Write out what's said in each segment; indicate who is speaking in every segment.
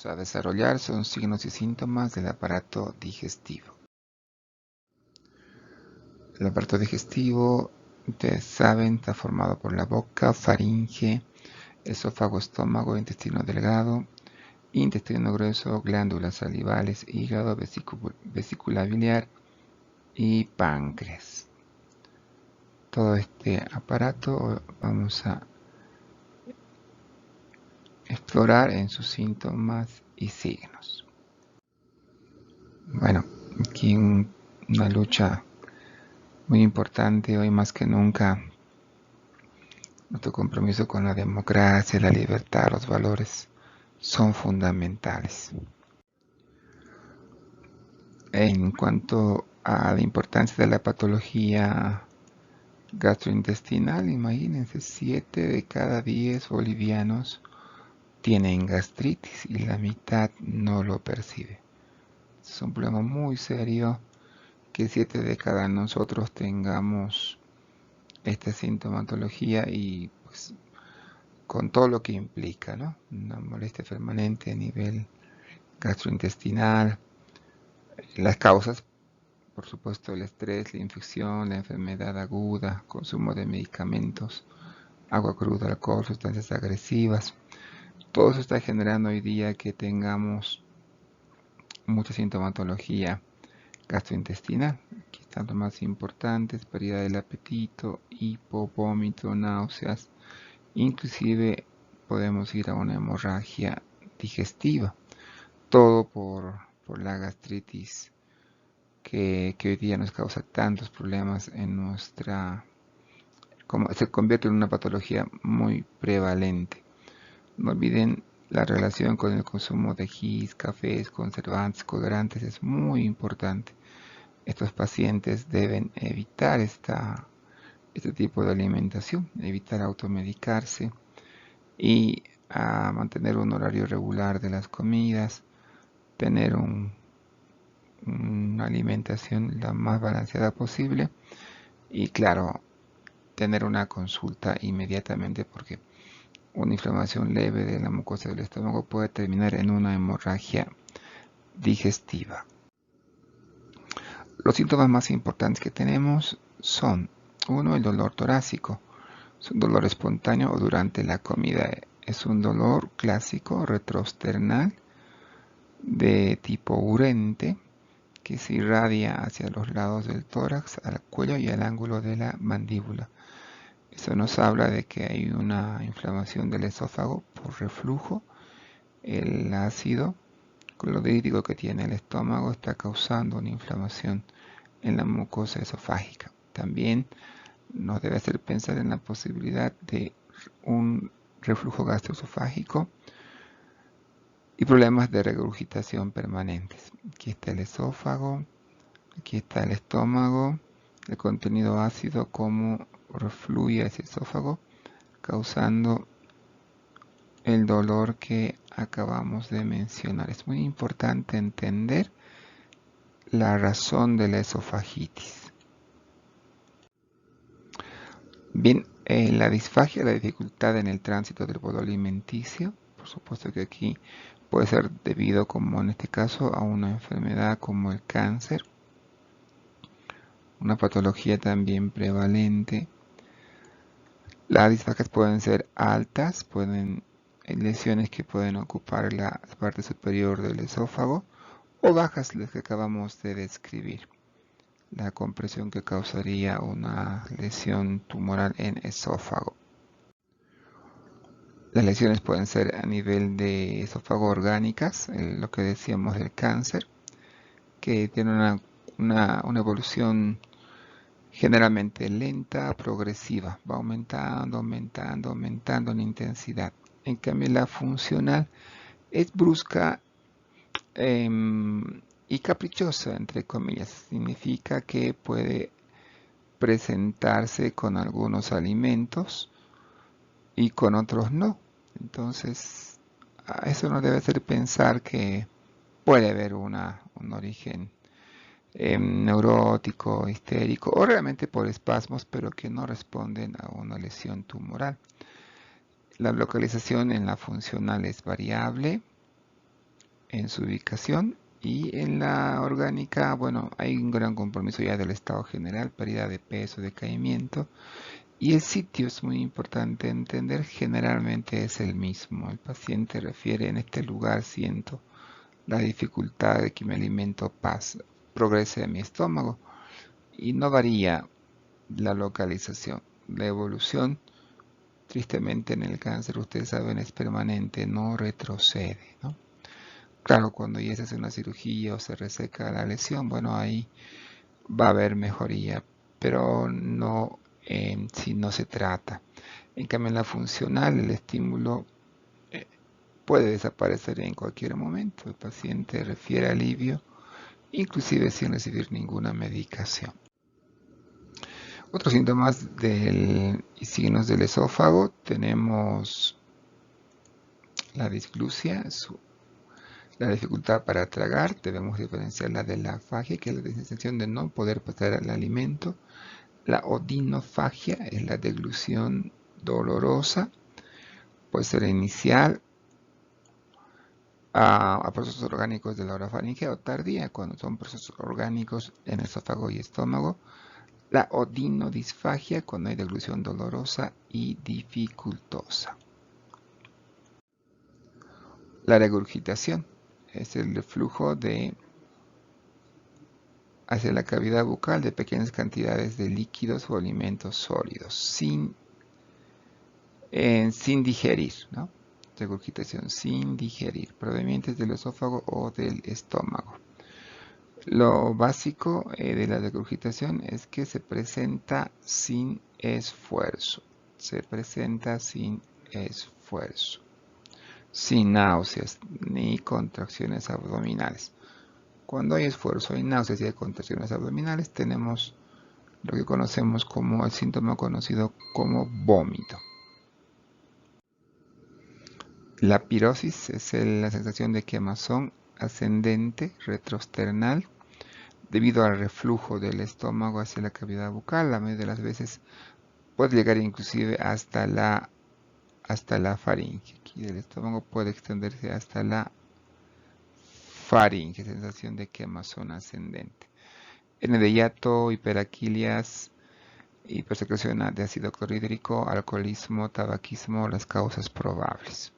Speaker 1: a desarrollar son signos y síntomas del aparato digestivo. El aparato digestivo, ustedes saben, está formado por la boca, faringe, esófago, estómago, intestino delgado, intestino grueso, glándulas salivales, hígado, vesícula biliar y páncreas. Todo este aparato vamos a explorar en sus síntomas y signos. Bueno, aquí una lucha muy importante hoy más que nunca. Nuestro compromiso con la democracia, la libertad, los valores son fundamentales. En cuanto a la importancia de la patología gastrointestinal, imagínense, 7 de cada 10 bolivianos tienen gastritis y la mitad no lo percibe. Es un problema muy serio que 7 de cada nosotros tengamos esta sintomatología y pues con todo lo que implica, ¿no? Una molestia permanente a nivel gastrointestinal, las causas, por supuesto, el estrés, la infección, la enfermedad aguda, consumo de medicamentos, agua cruda, alcohol, sustancias agresivas. Todo eso está generando hoy día que tengamos mucha sintomatología gastrointestinal. Aquí están los más importantes: pérdida del apetito, hipo, vómito, náuseas. Inclusive podemos ir a una hemorragia digestiva. Todo por la gastritis que hoy día nos causa tantos problemas en como se convierte en una patología muy prevalente. No olviden la relación con el consumo de gis, cafés, conservantes, colorantes, es muy importante. Estos pacientes deben evitar este tipo de alimentación, evitar automedicarse y mantener un horario regular de las comidas, tener una alimentación la más balanceada posible y claro, tener una consulta inmediatamente porque una inflamación leve de la mucosa del estómago puede terminar en una hemorragia digestiva. Los síntomas más importantes que tenemos son: 1. El dolor torácico. Es un dolor espontáneo o durante la comida. Es un dolor clásico retrosternal de tipo urente que se irradia hacia los lados del tórax, al cuello y al ángulo de la mandíbula. Eso nos habla de que hay una inflamación del esófago por reflujo. El ácido clorhídrico que tiene el estómago está causando una inflamación en la mucosa esofágica. También nos debe hacer pensar en la posibilidad de un reflujo gastroesofágico y problemas de regurgitación permanentes. Aquí está el esófago, aquí está el estómago, el contenido ácido como refluye hacia el esófago, causando el dolor que acabamos de mencionar. Es muy importante entender la razón de la esofagitis. Bien, la disfagia, la dificultad en el tránsito del bolo alimenticio, por supuesto que aquí puede ser debido, como en este caso, a una enfermedad como el cáncer, una patología también prevalente. Las disfagias pueden ser altas, lesiones que pueden ocupar la parte superior del esófago, o bajas, las que acabamos de describir. La compresión que causaría una lesión tumoral en esófago. Las lesiones pueden ser a nivel de esófago orgánicas, lo que decíamos del cáncer, que tiene una evolución generalmente lenta, progresiva, va aumentando en intensidad. En cambio, la funcional es brusca y caprichosa, entre comillas. Significa que puede presentarse con algunos alimentos y con otros no. Entonces, eso nos debe hacer pensar que puede haber un origen neurótico, histérico o realmente por espasmos, pero que no responden a una lesión tumoral. La localización en la funcional es variable en su ubicación. Y en la orgánica, bueno, hay un gran compromiso ya del estado general, pérdida de peso, decaimiento. Y el sitio es muy importante entender, generalmente es el mismo. El paciente refiere: en este lugar siento la dificultad de que mi alimento progrese a mi estómago, y no varía la localización. La evolución, tristemente en el cáncer, ustedes saben, es permanente, no retrocede, ¿no? Claro, cuando ya se hace una cirugía o se reseca la lesión, bueno, ahí va a haber mejoría, pero no si no se trata. En cambio, en la funcional, el estímulo eh, puede desaparecer en cualquier momento. El paciente refiere alivio, inclusive sin recibir ninguna medicación. Otros síntomas y signos del esófago: tenemos la disglusia, la dificultad para tragar. Debemos diferenciarla de la afagia, que es la sensación de no poder pasar al alimento. La odinofagia es la deglución dolorosa, puede ser inicial a procesos orgánicos de la orofaringe, o tardía cuando son procesos orgánicos en esófago y estómago. La odinodisfagia, cuando hay deglución dolorosa y dificultosa. La regurgitación es el reflujo hacia la cavidad bucal de pequeñas cantidades de líquidos o alimentos sólidos sin digerir, ¿no? Regurgitación sin digerir, provenientes del esófago o del estómago. Lo básico de la regurgitación es que se presenta sin esfuerzo. Se presenta sin esfuerzo, sin náuseas ni contracciones abdominales. Cuando hay esfuerzo, hay náuseas y hay contracciones abdominales, tenemos lo que conocemos como el síntoma conocido como vómito. La pirosis es la sensación de quemazón ascendente retrosternal debido al reflujo del estómago hacia la cavidad bucal. La mayoría de las veces puede llegar inclusive hasta la faringe. Aquí del estómago puede extenderse hasta la faringe, sensación de quemazón ascendente. En el hiato, hiperaquilias, hipersecreción de ácido clorhídrico, alcoholismo, tabaquismo, las causas probables.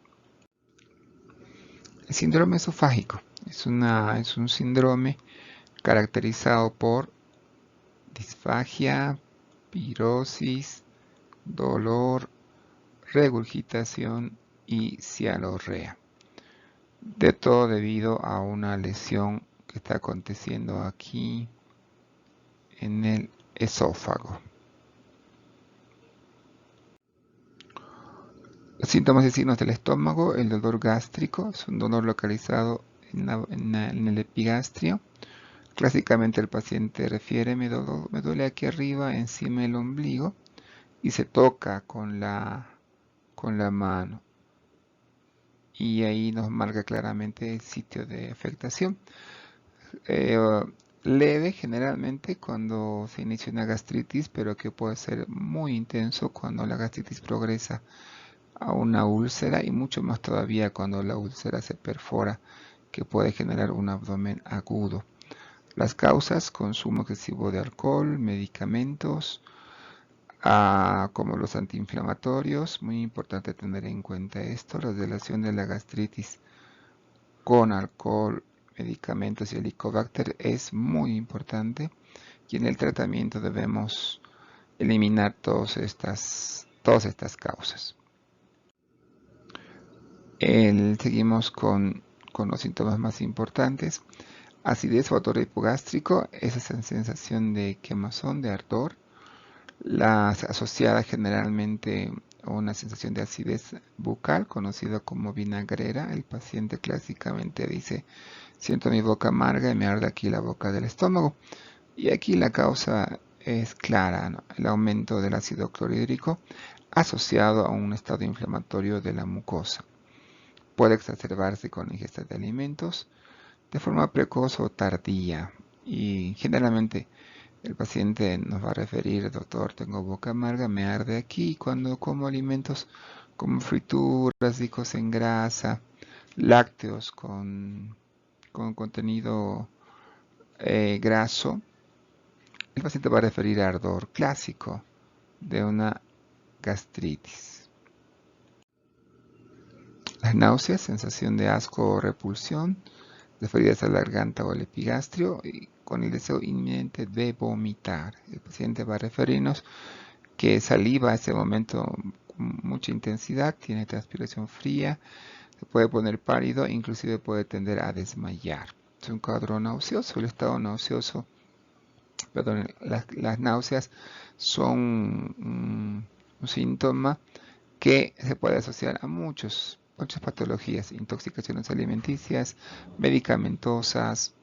Speaker 1: El síndrome esofágico es un síndrome caracterizado por disfagia, pirosis, dolor, regurgitación y cialorrea. De todo debido a una lesión que está aconteciendo aquí en el esófago. Los síntomas y signos del estómago: el dolor gástrico es un dolor localizado en el epigastrio. Clásicamente el paciente refiere: me duele aquí arriba, encima del ombligo, y se toca con la mano. Y ahí nos marca claramente el sitio de afectación. Leve generalmente cuando se inicia una gastritis, pero que puede ser muy intenso cuando la gastritis progresa a una úlcera, y mucho más todavía cuando la úlcera se perfora, que puede generar un abdomen agudo. Las causas: consumo excesivo de alcohol, medicamentos, como los antiinflamatorios. Muy importante tener en cuenta esto, la relación de la gastritis con alcohol, medicamentos y helicobacter es muy importante, y en el tratamiento debemos eliminar todas estas causas. Seguimos con los síntomas más importantes. Acidez o ardor hipogástrico, esa sensación de quemazón, de ardor, asociada generalmente a una sensación de acidez bucal, conocida como vinagrera. El paciente clásicamente dice: siento mi boca amarga y me arde aquí la boca del estómago. Y aquí la causa es clara, ¿no? El aumento del ácido clorhídrico asociado a un estado inflamatorio de la mucosa. Puede exacerbarse con la ingesta de alimentos de forma precoz o tardía, y generalmente el paciente nos va a referir: doctor, tengo boca amarga, me arde aquí cuando como alimentos como frituras, ricos en grasa, lácteos con contenido graso, el paciente va a referir a ardor clásico de una gastritis. Las náuseas, sensación de asco o repulsión, referidas a la garganta o el epigastrio, y con el deseo inminente de vomitar. El paciente va a referirnos que saliva a ese momento con mucha intensidad, tiene transpiración fría, se puede poner pálido, inclusive puede tender a desmayar. Es un cuadro nauseoso. El estado nauseoso, perdón, las náuseas son un síntoma que se puede asociar a muchas patologías, intoxicaciones alimenticias, medicamentosas,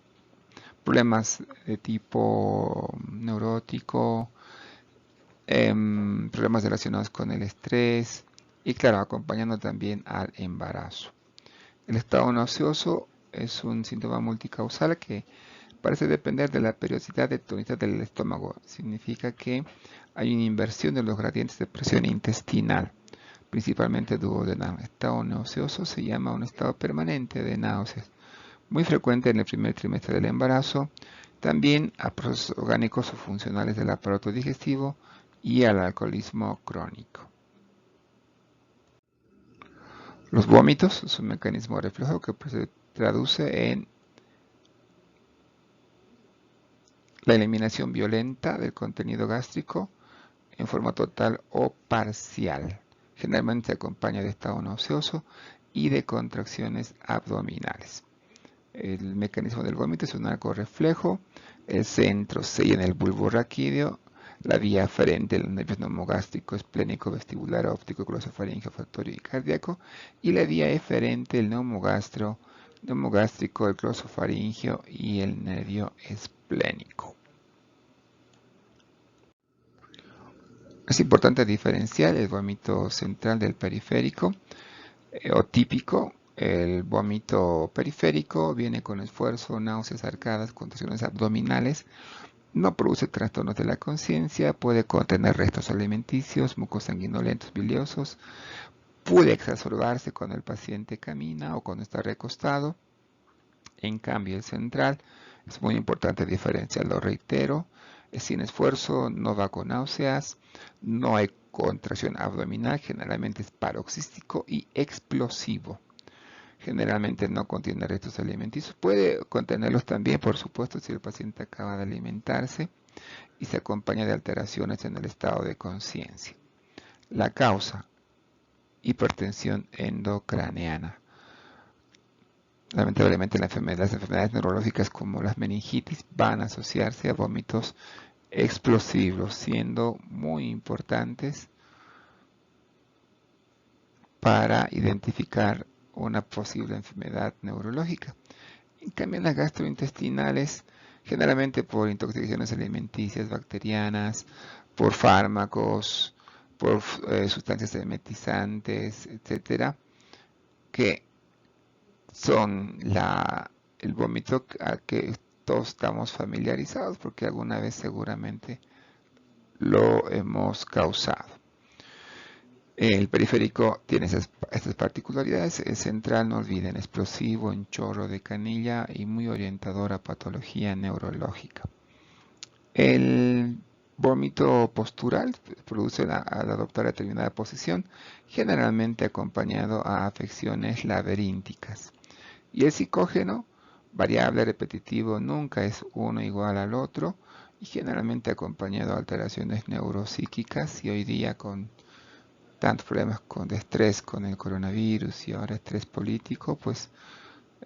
Speaker 1: problemas de tipo neurótico, problemas relacionados con el estrés y claro, acompañando también al embarazo. El estado nauseoso es un síntoma multicausal que parece depender de la periodicidad de tonalidad del estómago. Significa que hay una inversión de los gradientes de presión intestinal, principalmente duodenal. Estado nauseoso se llama un estado permanente de náuseas, muy frecuente en el primer trimestre del embarazo, también a procesos orgánicos o funcionales del aparato digestivo y al alcoholismo crónico. Los vómitos es un mecanismo reflejo que se traduce en la eliminación violenta del contenido gástrico en forma total o parcial. Generalmente se acompaña de estado nauseoso y de contracciones abdominales. El mecanismo del vómito es un arco reflejo. El centro se llena el bulbo raquídeo. La vía aferente del nervio neumogástrico, esplénico, vestibular, óptico, glosofaríngeo, olfatorio y cardíaco. Y la vía eferente, el neumogástrico, el glosofaríngeo y el nervio esplénico. Es importante diferenciar el vómito central del periférico o típico. El vómito periférico viene con esfuerzo, náuseas, arcadas, contracciones abdominales. No produce trastornos de la conciencia, puede contener restos alimenticios, mucos sanguinolentos biliosos, puede exacerbarse cuando el paciente camina o cuando está recostado. En cambio, el central es muy importante diferenciarlo, reitero, es sin esfuerzo, no va con náuseas, no hay contracción abdominal, generalmente es paroxístico y explosivo. Generalmente no contiene restos alimenticios. Puede contenerlos también, por supuesto, si el paciente acaba de alimentarse y se acompaña de alteraciones en el estado de conciencia. La causa, hipertensión endocraneana. Lamentablemente las enfermedades neurológicas como las meningitis van a asociarse a vómitos explosivos, siendo muy importantes para identificar una posible enfermedad neurológica. En cambio, las gastrointestinales, generalmente por intoxicaciones alimenticias, bacterianas, por fármacos, por sustancias emetizantes, etcétera, que son el vómito al que todos estamos familiarizados porque alguna vez seguramente lo hemos causado. El periférico tiene estas particularidades. El central, no olviden, explosivo, en chorro de canilla y muy orientador a patología neurológica. El vómito postural produce al adoptar determinada posición, generalmente acompañado a afecciones laberínticas. Y el psicógeno, variable, repetitivo, nunca es uno igual al otro y generalmente acompañado a alteraciones neuropsíquicas y hoy día con tantos problemas de estrés con el coronavirus y ahora estrés político, pues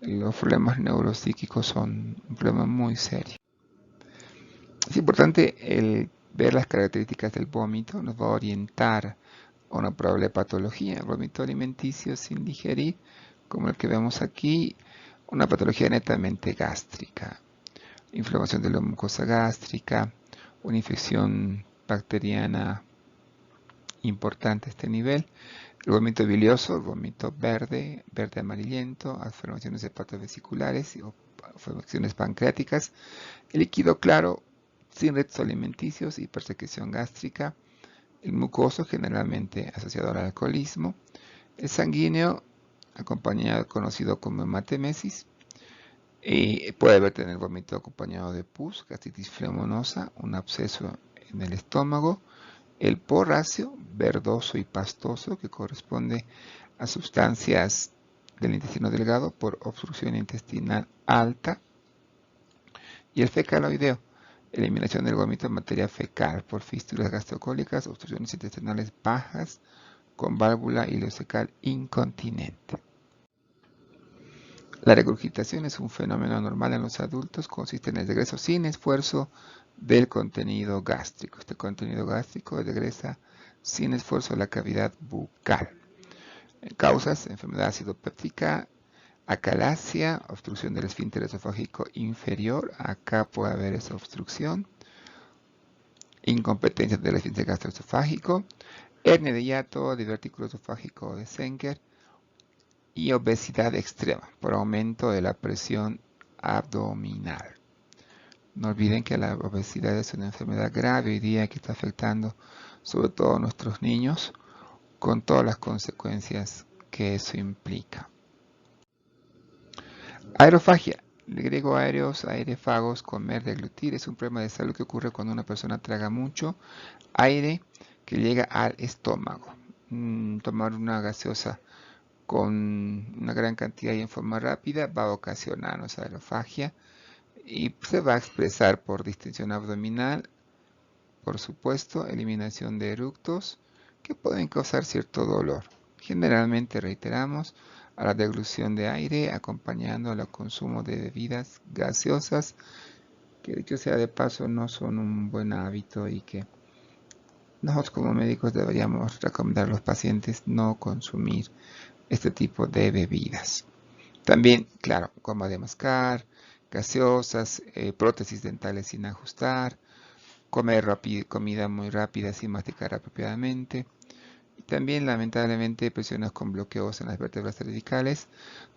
Speaker 1: los problemas neuropsíquicos son un problema muy serio. Es importante ver las características del vómito, nos va a orientar a una probable patología. El vómito alimenticio sin digerir, como el que vemos aquí, una patología netamente gástrica, inflamación de la mucosa gástrica, una infección bacteriana importante a este nivel. El vómito bilioso, el vómito verde amarillento, formaciones hepatosvesiculares o formaciones pancreáticas. El líquido claro, sin restos alimenticios y persecución gástrica. El mucoso, generalmente asociado al alcoholismo. El sanguíneo, acompañado, conocido como hematemesis. Y puede haber tener vómito acompañado de pus, gastritis flemonosa, un absceso en el estómago, el porráceo, verdoso y pastoso, que corresponde a sustancias del intestino delgado por obstrucción intestinal alta, y el fecaloideo, eliminación del vómito en materia fecal por fístulas gastrocólicas, obstrucciones intestinales bajas con válvula ileocecal incontinente. La regurgitación es un fenómeno normal en los adultos, consiste en el regreso sin esfuerzo del contenido gástrico. Este contenido gástrico regresa sin esfuerzo a la cavidad bucal. Causas: enfermedad ácido-péptica, acalasia, obstrucción del esfínter esofágico inferior, acá puede haber esa obstrucción, incompetencia del esfínter gastroesofágico, hernia de hiato, divertículo esofágico o de Senger, y obesidad extrema por aumento de la presión abdominal. No olviden que la obesidad es una enfermedad grave hoy día que está afectando sobre todo a nuestros niños, con todas las consecuencias que eso implica. Aerofagia, del griego aéreos, aire, fagos, comer, deglutir, es un problema de salud que ocurre cuando una persona traga mucho aire que llega al estómago. Tomar una gaseosa con una gran cantidad y en forma rápida va a ocasionarnos aerofagia y se va a expresar por distensión abdominal, por supuesto, eliminación de eructos que pueden causar cierto dolor. Generalmente, reiteramos, a la deglución de aire acompañando al consumo de bebidas gaseosas, que dicho sea de paso no son un buen hábito y que nosotros como médicos deberíamos recomendar a los pacientes no consumir este tipo de bebidas. También, claro, goma de mascar, gaseosas, prótesis dentales sin ajustar, comer comida muy rápida sin masticar apropiadamente. Y también, lamentablemente, presiones con bloqueos en las vértebras cervicales,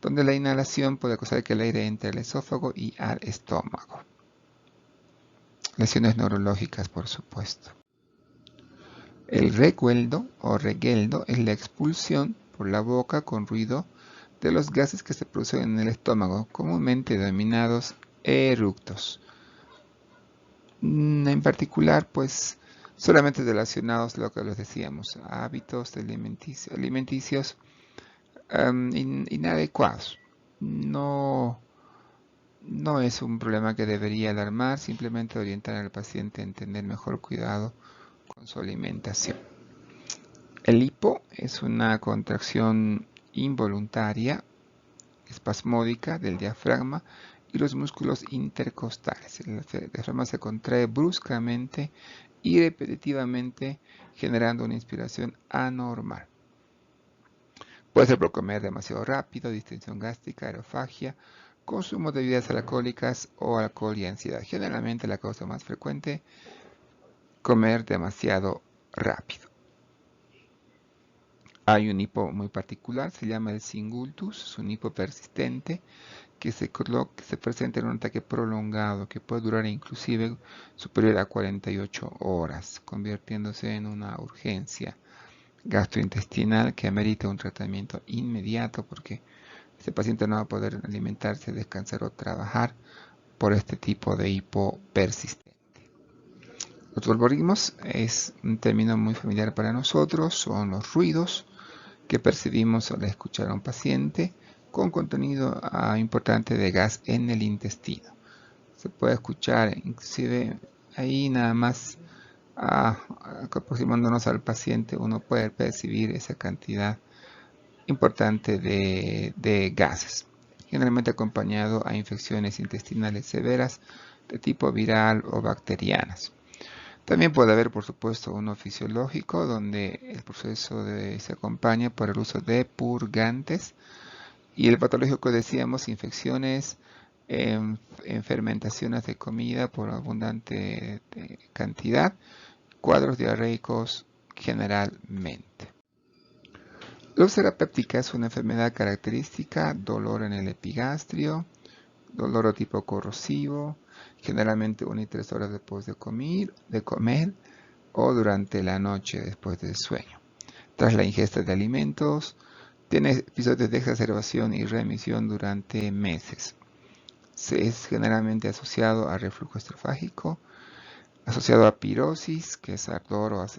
Speaker 1: donde la inhalación puede causar que el aire entre al esófago y al estómago. Lesiones neurológicas, por supuesto. El recueldo o regueldo es la expulsión por la boca con ruido de los gases que se producen en el estómago, comúnmente denominados eructos. En particular, pues, solamente relacionados a lo que les decíamos, a hábitos alimenticios inadecuados. No es un problema que debería alarmar, simplemente orientar al paciente a tener mejor cuidado con su alimentación. El hipo es una contracción involuntaria, espasmódica del diafragma y los músculos intercostales. El diafragma se contrae bruscamente y repetitivamente, generando una inspiración anormal. Puede ser por comer demasiado rápido, distensión gástrica, aerofagia, consumo de bebidas alcohólicas o alcohol y ansiedad. Generalmente la causa más frecuente, comer demasiado rápido. Hay un hipo muy particular, se llama el singultus, es un hipo persistente que se presenta en un ataque prolongado que puede durar inclusive superior a 48 horas, convirtiéndose en una urgencia gastrointestinal que amerita un tratamiento inmediato porque este paciente no va a poder alimentarse, descansar o trabajar por este tipo de hipo persistente. Los algoritmos es un término muy familiar para nosotros, son los ruidos que percibimos al escuchar a un paciente con contenido importante de gas en el intestino. Se puede escuchar, inclusive ahí nada más aproximándonos al paciente, uno puede percibir esa cantidad importante de gases, generalmente acompañado a infecciones intestinales severas de tipo viral o bacterianas. También puede haber, por supuesto, uno fisiológico, donde el proceso se acompaña por el uso de purgantes. Y el patológico, decíamos, infecciones, en fermentaciones de comida por abundante cantidad, cuadros diarreicos generalmente. La úlcera péptica es una enfermedad característica, dolor en el epigastrio, dolor tipo corrosivo, generalmente 1 y 3 horas después de comer o durante la noche después del sueño. Tras la ingesta de alimentos Tiene episodios de exacerbación y remisión durante meses. Es generalmente asociado a reflujo estrofágico, asociado a pirosis, que es ardor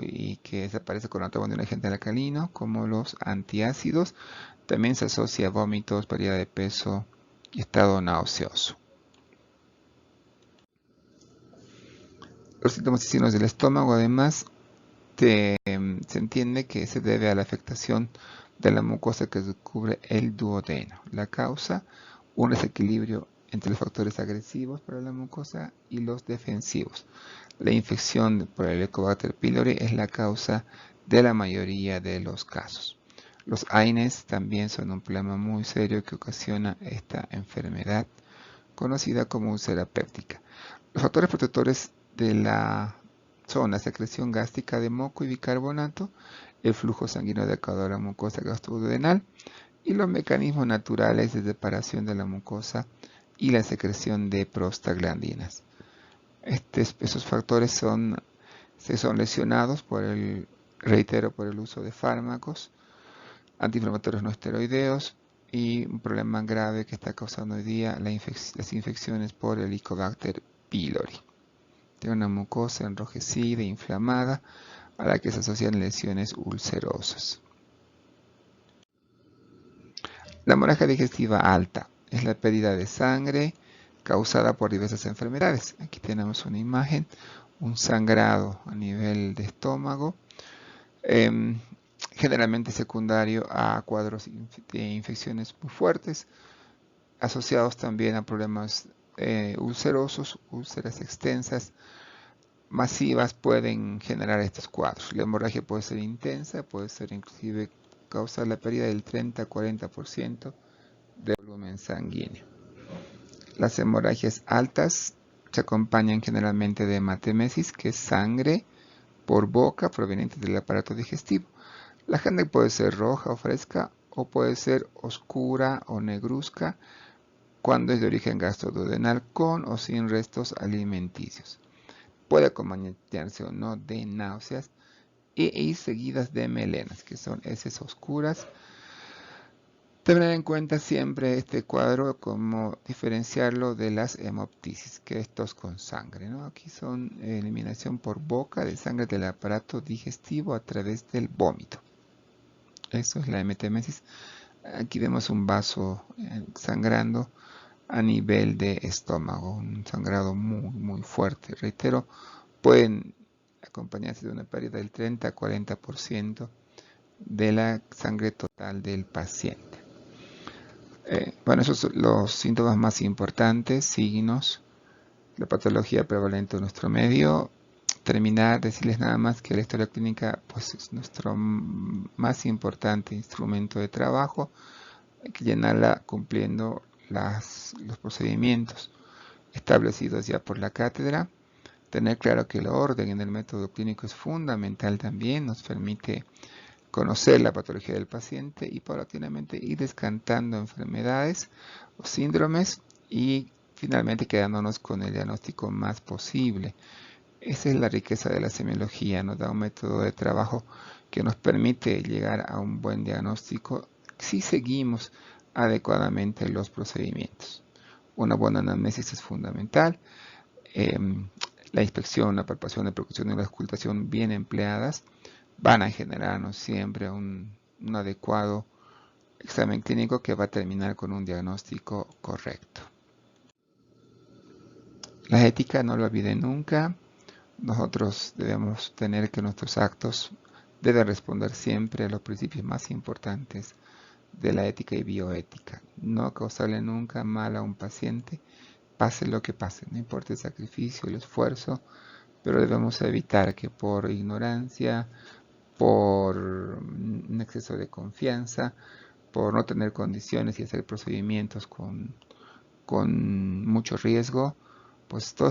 Speaker 1: y que desaparece con la toma de un agente alcalino, como los antiácidos. También se asocia a vómitos, pérdida de peso y estado nauseoso. Los síntomas y signos del estómago, además, se entiende que se debe a la afectación de la mucosa que cubre el duodeno. La causa, un desequilibrio entre los factores agresivos para la mucosa y los defensivos. La infección por el Helicobacter pylori es la causa de la mayoría de los casos. Los AINES también son un problema muy serio que ocasiona esta enfermedad conocida como úlcera péptica. Los factores protectores de la son la secreción gástrica de moco y bicarbonato, el flujo sanguíneo adecuado a la mucosa gastroduodenal y los mecanismos naturales de separación de la mucosa y la secreción de prostaglandinas. Esos factores son lesionados por el uso de fármacos antiinflamatorios no esteroideos y un problema grave que está causando hoy día las infecciones por el Helicobacter pylori. Tiene una mucosa enrojecida e inflamada a la que se asocian lesiones ulcerosas. La hemorragia digestiva alta es la pérdida de sangre causada por diversas enfermedades. Aquí tenemos una imagen, un sangrado a nivel de estómago, generalmente secundario a cuadros de infecciones muy fuertes, asociados también a problemas ulcerosos, úlceras extensas, masivas pueden generar estos cuadros. La hemorragia puede ser intensa, puede ser inclusive causar la pérdida del 30-40% del volumen sanguíneo. Las hemorragias altas se acompañan generalmente de hematemesis, que es sangre por boca proveniente del aparato digestivo. La sangre puede ser roja o fresca o puede ser oscura o negruzca cuando es de origen gastroduodenal con o sin restos alimenticios. Puede acompañarse o no de náuseas e ir seguidas de melenas, que son heces oscuras. Tener en cuenta siempre este cuadro como diferenciarlo de las hemoptisis, que es tos con sangre, ¿no? Aquí son eliminación por boca de sangre del aparato digestivo a través del vómito. Eso es la hematemesis. Aquí vemos un vaso sangrando a nivel de estómago, un sangrado muy fuerte. Reitero, pueden acompañarse de una pérdida del 30-40% de la sangre total del paciente. Bueno, esos son los síntomas más importantes, signos, la patología prevalente en nuestro medio. Terminar, decirles nada más que la historia clínica pues, es nuestro más importante instrumento de trabajo. Hay que llenarla cumpliendo los procedimientos establecidos ya por la cátedra. Tener claro que el orden en el método clínico es fundamental también, nos permite conocer la patología del paciente y paulatinamente ir descartando enfermedades o síndromes y finalmente quedándonos con el diagnóstico más posible. Esa es la riqueza de la semiología, nos da un método de trabajo que nos permite llegar a un buen diagnóstico si seguimos adecuadamente los procedimientos. Una buena anamnesis es fundamental. La inspección, la palpación, la percusión y la auscultación bien empleadas van a generarnos siempre un adecuado examen clínico que va a terminar con un diagnóstico correcto. La ética no lo olviden nunca. Nosotros debemos tener que nuestros actos deben responder siempre a los principios más importantes de la ética y bioética. No causarle nunca mal a un paciente, pase lo que pase, no importa el sacrificio, el esfuerzo, pero debemos evitar que por ignorancia, por un exceso de confianza, por no tener condiciones y hacer procedimientos con mucho riesgo, pues todo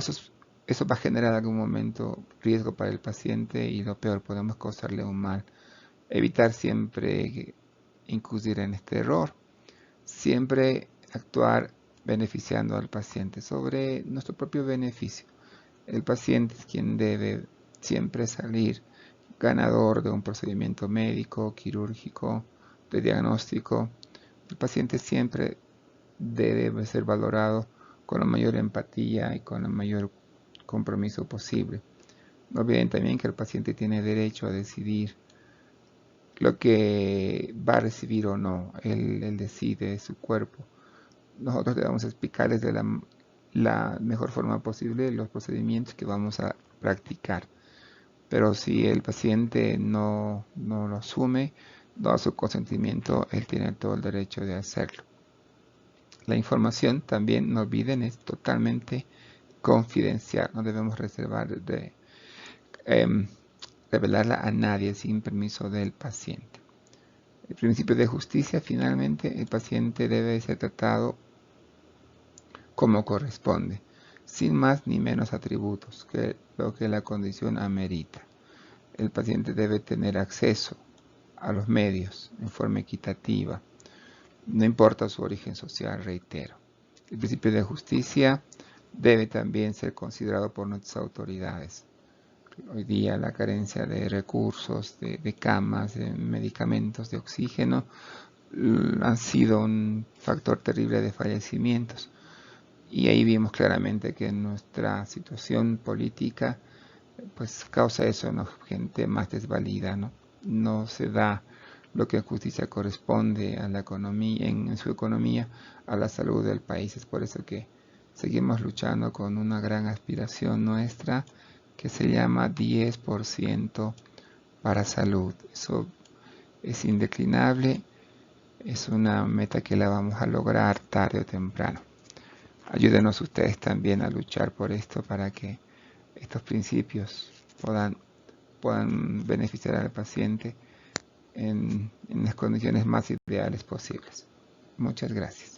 Speaker 1: eso va a generar en algún momento riesgo para el paciente y lo peor, podemos causarle un mal. Evitar siempre incurrir en este error. Siempre actuar beneficiando al paciente sobre nuestro propio beneficio. El paciente es quien debe siempre salir ganador de un procedimiento médico, quirúrgico, de diagnóstico, el paciente siempre debe ser valorado con la mayor empatía y con el mayor compromiso posible. No olviden también que el paciente tiene derecho a decidir lo que va a recibir o no. Él decide su cuerpo. Nosotros debemos explicarles de la mejor forma posible los procedimientos que vamos a practicar. Pero si el paciente no lo asume, no da su consentimiento, él tiene todo el derecho de hacerlo. La información también, no olviden, es totalmente confidencial. No debemos revelarla a nadie sin permiso del paciente. El principio de justicia, finalmente, el paciente debe ser tratado como corresponde, sin más ni menos atributos que lo que la condición amerita. El paciente debe tener acceso a los medios en forma equitativa, no importa su origen social, reitero. El principio de justicia debe también ser considerado por nuestras autoridades. Hoy día la carencia de recursos, de camas, de medicamentos, de oxígeno, han sido un factor terrible de fallecimientos. Y ahí vimos claramente que nuestra situación política pues causa eso, ¿no? Gente más desvalida, ¿no? No se da lo que en justicia corresponde a la economía, en su economía, a la salud del país. Es por eso que seguimos luchando con una gran aspiración nuestra que se llama 10% para salud. Eso es indeclinable, es una meta que la vamos a lograr tarde o temprano. Ayúdenos ustedes también a luchar por esto para que estos principios puedan beneficiar al paciente en las condiciones más ideales posibles. Muchas gracias.